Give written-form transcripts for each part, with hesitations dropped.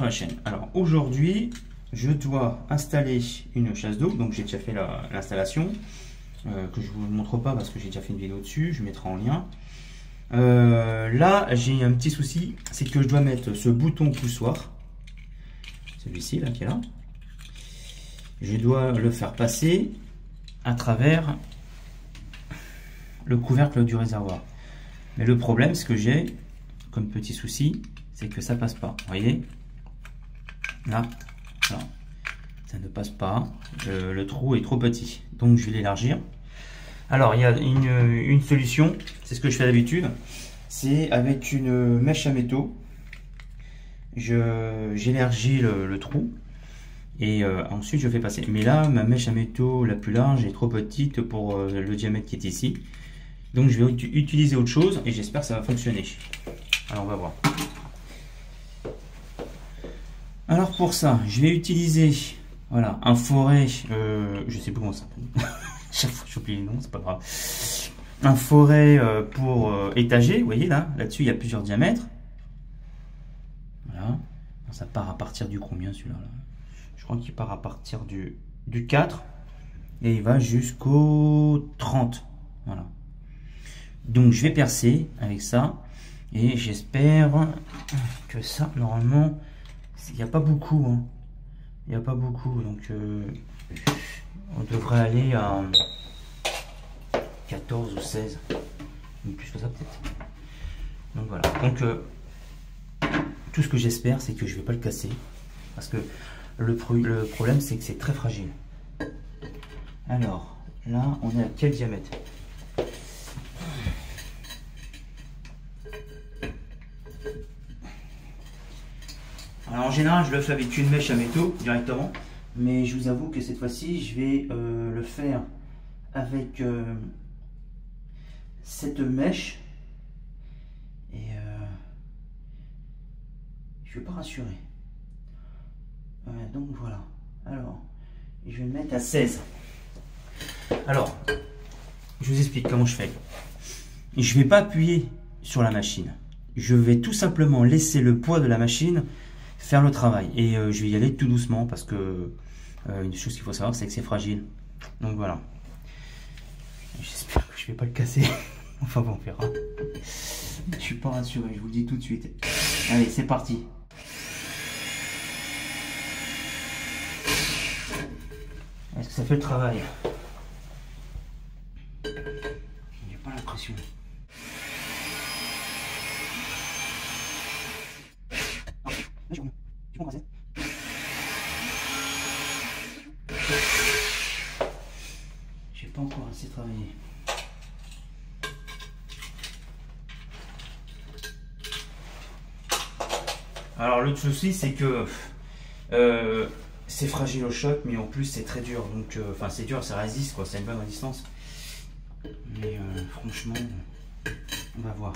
sur la chaîne. Alors aujourd'hui, je dois installer une chasse d'eau. Donc j'ai déjà fait l'installation, que je vous montre pas parce que j'ai déjà fait une vidéo dessus. Je mettrai en lien. Là, j'ai un petit souci, c'est que je dois mettre ce bouton poussoir, celui-ci là qui est là. Je dois le faire passer à travers le couvercle du réservoir. Mais le problème, ce que j'ai comme petit souci, c'est que ça passe pas. Vous voyez, là, ça ne passe pas. Le trou est trop petit, donc je vais l'élargir. Alors, il y a une solution, c'est ce que je fais d'habitude, c'est avec une mèche à métaux. J'élargis le trou et ensuite je fais passer. Mais là, ma mèche à métaux la plus large est trop petite pour le diamètre qui est ici. Donc je vais utiliser autre chose et j'espère que ça va fonctionner. Alors on va voir. Alors pour ça, je vais utiliser voilà, un forêt, je sais plus comment ça s'appelle. Chaque fois j'oublie les noms, c'est pas grave. Un forêt pour étager, vous voyez là-dessus il y a plusieurs diamètres. Voilà. Ça part à partir du combien celui-là là? Je crois qu'il part à partir du 4 et il va jusqu'au 30. Voilà. Donc je vais percer avec ça et j'espère que ça, normalement, il n'y a pas beaucoup. Hein. Il n'y a pas beaucoup, donc on devrait aller à 14 ou 16. Plus que ça peut-être. Donc voilà. Donc tout ce que j'espère, c'est que je ne vais pas le casser. Parce que le problème, c'est que c'est très fragile. Alors, là, on est à quel diamètre ? Alors en général, je le fais avec une mèche à métaux directement, mais je vous avoue que cette fois-ci, je vais le faire avec cette mèche et je ne vais pas rassurer. Donc voilà. Alors, je vais le mettre à 16. Alors, je vous explique comment je fais. Je ne vais pas appuyer sur la machine. Je vais tout simplement laisser le poids de la machine faire le travail et je vais y aller tout doucement parce que une chose qu'il faut savoir, c'est que c'est fragile. Donc voilà, j'espère que je vais pas le casser. Enfin bon, on verra. Je suis pas rassuré, je vous le dis tout de suite. Allez, c'est parti. Est-ce que ça fait le travail? J'ai pas l'impression. J'ai pas encore assez travaillé. Alors le souci c'est que c'est fragile au choc, mais en plus c'est très dur. Donc enfin c'est dur, ça résiste quoi, c'est une bonne résistance. Mais franchement, on va voir.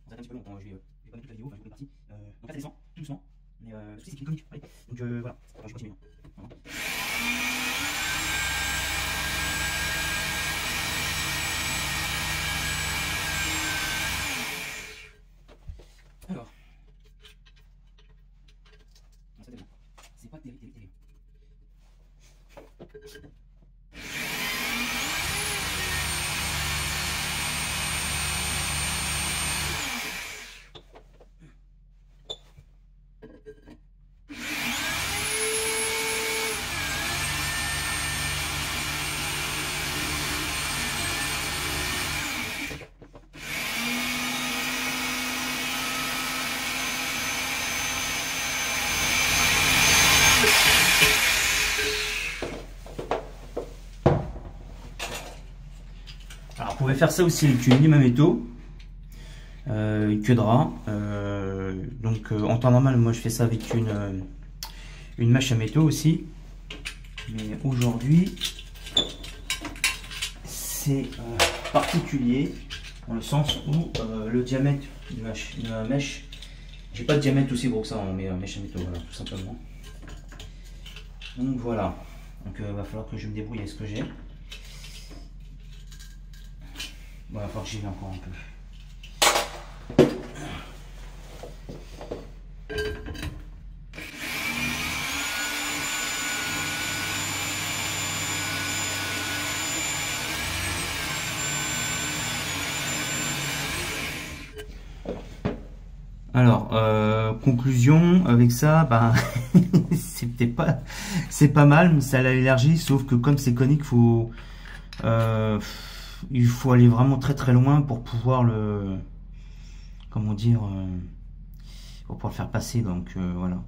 Un petit peu long, je vais pas toute la vidéo, enfin je vais partie. Donc là ça descend, tout doucement, mais le souci c'est qu'il est connu. Donc voilà, alors, je continue. Voilà. Alors, non, ça démarre. C'est pas terrible. Alors, vous pouvez faire ça aussi avec une lime à métaux, une queue de rat. en temps normal, moi je fais ça avec une mèche à métaux aussi. Mais aujourd'hui, c'est particulier dans le sens où le diamètre de la mèche, j'ai pas de diamètre aussi gros que ça en mèche à métaux, voilà, tout simplement. Donc voilà, donc va falloir que je me débrouille avec ce que j'ai. Bon, il va falloir que j'y vais encore un peu. Alors, conclusion avec ça, ben, c'est pas mal, ça l'élargit, sauf que comme c'est conique, il faut aller vraiment très loin pour pouvoir comment dire, pour pouvoir le faire passer, donc voilà.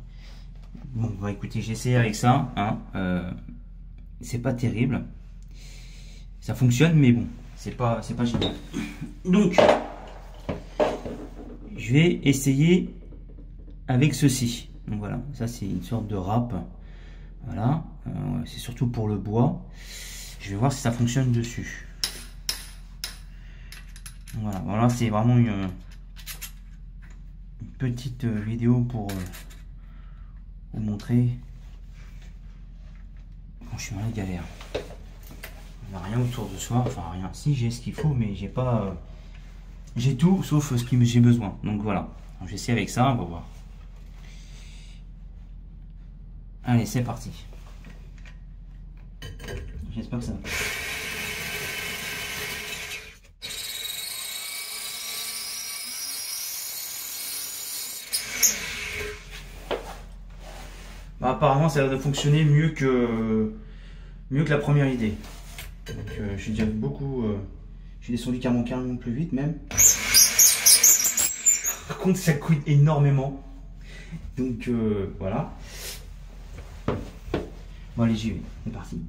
Bon, bah écoutez, j'ai essayé avec ça, hein, c'est pas terrible, ça fonctionne, mais bon, c'est pas génial. Donc, je vais essayer avec ceci. Donc voilà, ça c'est une sorte de râpe. Voilà, c'est surtout pour le bois. Je vais voir si ça fonctionne dessus. Voilà, voilà, c'est vraiment une petite vidéo pour vous montrer quand je suis dans la galère. On n'a rien autour de soi, enfin rien. Si, j'ai ce qu'il faut, mais j'ai pas. J'ai tout sauf ce que j'ai besoin. Donc voilà. J'essaie avec ça, on va voir. Allez, c'est parti. J'espère que ça va. Bah, apparemment, ça a l'air de fonctionner mieux que la première idée. Donc, j'ai déjà beaucoup. J'ai descendu carrément plus vite même. Par contre, ça coûte énormément. Donc voilà. Bon, allez, j'y vais. C'est parti.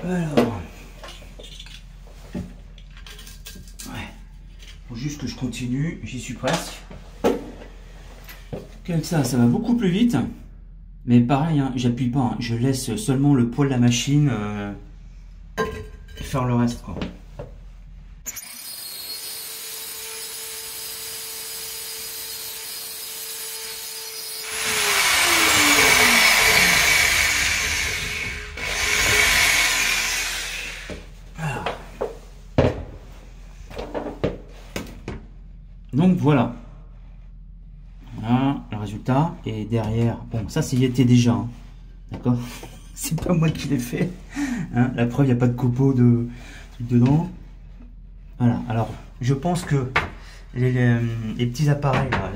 Alors, ouais, faut juste que je continue, j'y suis presque. Avec ça, ça va beaucoup plus vite, mais pareil, hein, j'appuie pas, hein, je laisse seulement le poids de la machine faire le reste, quoi. Donc voilà. Voilà le résultat. Et derrière, bon, ça y était déjà. Hein. D'accord. C'est pas moi qui l'ai fait. Hein, la preuve, il n'y a pas de copeaux de truc dedans. Voilà. Alors, je pense que les petits appareils, là,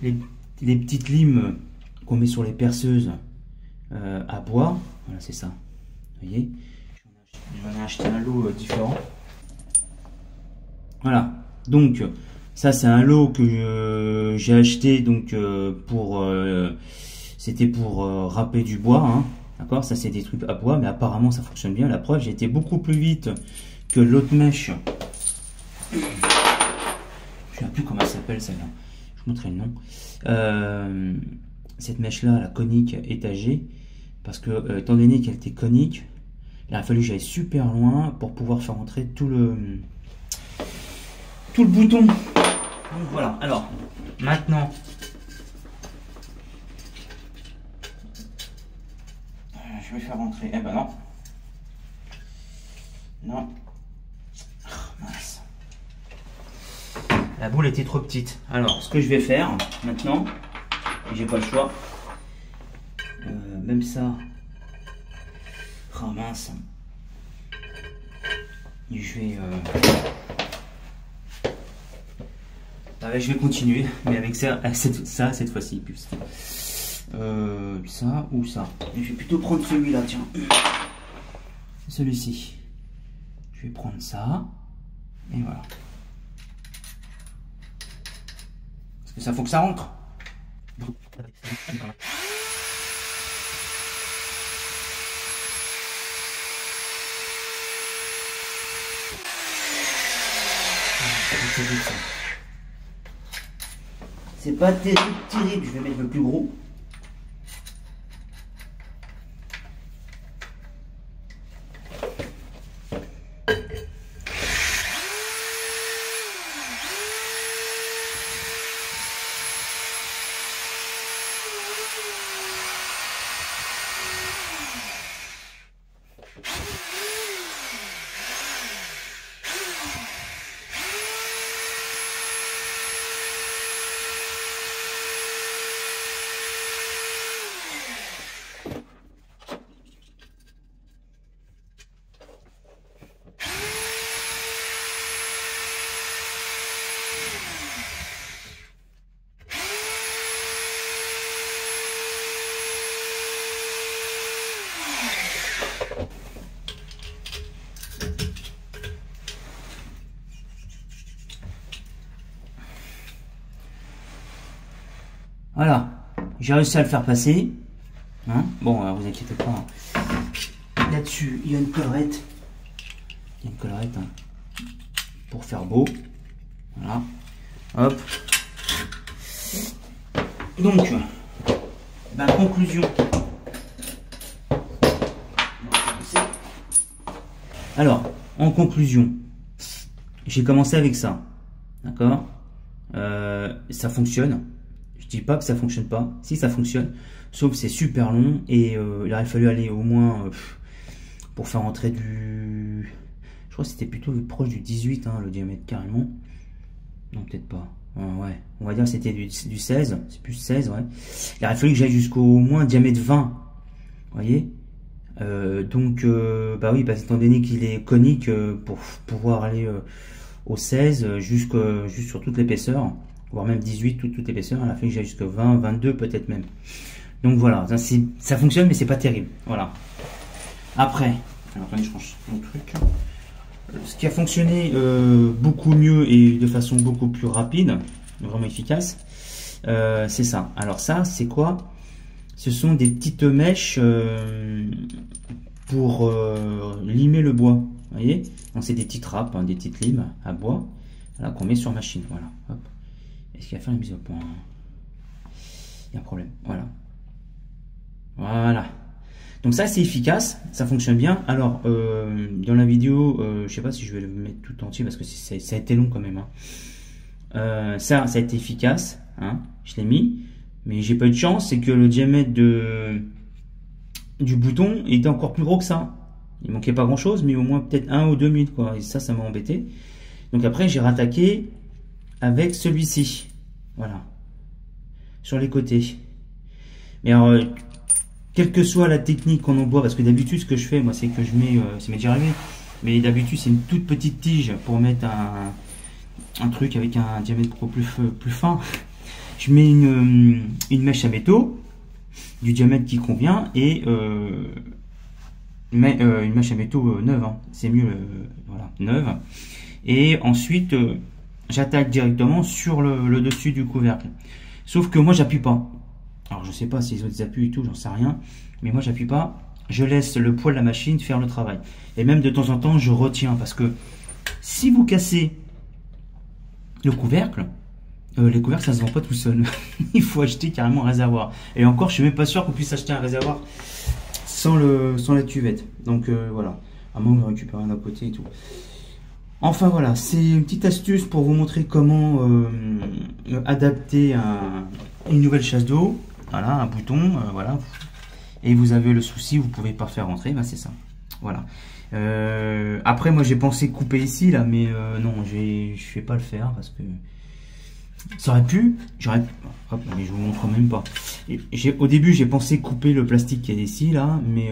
les petites limes qu'on met sur les perceuses à bois, voilà, c'est ça. Vous voyez, j'en ai acheté un lot différent. Voilà, donc ça c'est un lot que j'ai acheté donc c'était pour râper du bois, hein, d'accord. Ça c'est des trucs à bois, mais apparemment ça fonctionne bien. La preuve, j'ai été beaucoup plus vite que l'autre mèche. Je ne sais plus comment elle s'appelle celle-là. Je vous montrerai le nom. Cette mèche là, la conique étagée, parce que étant donné qu'elle était conique, il a fallu que j'aille super loin pour pouvoir faire entrer tout le bouton. Donc voilà, alors maintenant je vais faire rentrer. Eh ben non, mince, la boule était trop petite. Alors ce que je vais faire maintenant, et j'ai pas le choix, même ça, oh mince, je vais continuer, mais avec ça cette fois-ci. ça ou ça. Je vais plutôt prendre celui-là, tiens. Celui-ci. Je vais prendre ça. Et voilà. Parce que ça faut que ça rentre. C'est pas terrible, je vais mettre le plus gros. Voilà, j'ai réussi à le faire passer. Hein, bon, vous inquiétez pas. Là-dessus, il y a une collerette. Il y a une collerette hein, pour faire beau. Voilà. Hop. Donc, bah, conclusion. Alors, en conclusion, j'ai commencé avec ça. D'accord, ça fonctionne. Je dis pas que ça fonctionne pas. Si, ça fonctionne. Sauf que c'est super long. Et il aurait fallu aller au moins pour faire entrer du... Je crois que c'était plutôt proche du 18, hein, le diamètre carrément. Non, peut-être pas. Ouais, on va dire que c'était du 16. C'est plus 16, ouais. Il aurait fallu que j'aille jusqu'au moins diamètre 20. Vous voyez, donc, bah oui, parce étant donné qu'il est conique, pour pouvoir aller au 16, juste sur toute l'épaisseur, voire même 18, toute l'épaisseur, il a fallu que j'aille jusqu'à 20, 22 peut-être même. Donc voilà, ça fonctionne, mais c'est pas terrible. Voilà. Après, alors attendez, je change mon truc. Ce qui a fonctionné beaucoup mieux et de façon beaucoup plus rapide, vraiment efficace, c'est ça. Alors ça, c'est quoi? Ce sont des petites mèches pour limer le bois. Vous voyez? Donc c'est des petites râpes, hein, des petites limes à bois, voilà, qu'on met sur machine. Voilà. Hop. Est-ce qu'il va faire une mise au point? Il y a un problème. Voilà. Voilà. Donc ça c'est efficace, ça fonctionne bien. Alors dans la vidéo, je sais pas si je vais le mettre tout entier parce que ça a été long quand même. Hein. Ça a été efficace, hein, je l'ai mis, mais j'ai pas eu de chance, c'est que le diamètre du bouton était encore plus gros que ça. Il manquait pas grand chose, mais au moins peut-être 1 ou 2 minutes quoi. Et ça m'a embêté. Donc après j'ai rattaqué avec celui-ci, voilà, sur les côtés. Mais alors, quelle que soit la technique qu'on emploie, parce que d'habitude ce que je fais moi c'est que je mets, ça m'est déjà arrivé, mais d'habitude c'est une toute petite tige pour mettre un truc avec un diamètre beaucoup plus fin. Je mets une mèche à métaux du diamètre qui convient et une mèche à métaux neuve, hein, c'est mieux, voilà, neuve. Et ensuite j'attaque directement sur le dessus du couvercle. Sauf que moi j'appuie pas. Alors je sais pas si les autres appuient et tout, j'en sais rien. Mais moi j'appuie pas. Je laisse le poids de la machine faire le travail. Et même de temps en temps je retiens parce que si vous cassez le couvercle, les couvercles ça se vend pas tout seul. Il faut acheter carrément un réservoir. Et encore je suis même pas sûr qu'on puisse acheter un réservoir sans la cuvette. Donc voilà. À moins de récupérer un à côté et tout. Enfin voilà, c'est une petite astuce pour vous montrer comment adapter une nouvelle chasse d'eau. Voilà, un bouton, voilà. Et vous avez le souci, vous pouvez pas faire rentrer, ben c'est ça. Voilà. Après, moi j'ai pensé couper ici, là, mais non, je vais pas le faire parce que ça aurait pu. Hop, mais je vous montre même pas. Au début, j'ai pensé couper le plastique qui est ici, là, mais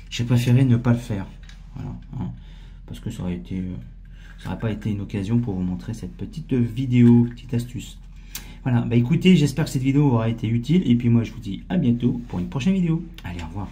j'ai préféré ne pas le faire. Voilà. Hein. Parce que ça aurait pas été une occasion pour vous montrer cette petite vidéo, petite astuce. Voilà, bah écoutez, j'espère que cette vidéo aura été utile. Et puis moi, je vous dis à bientôt pour une prochaine vidéo. Allez, au revoir.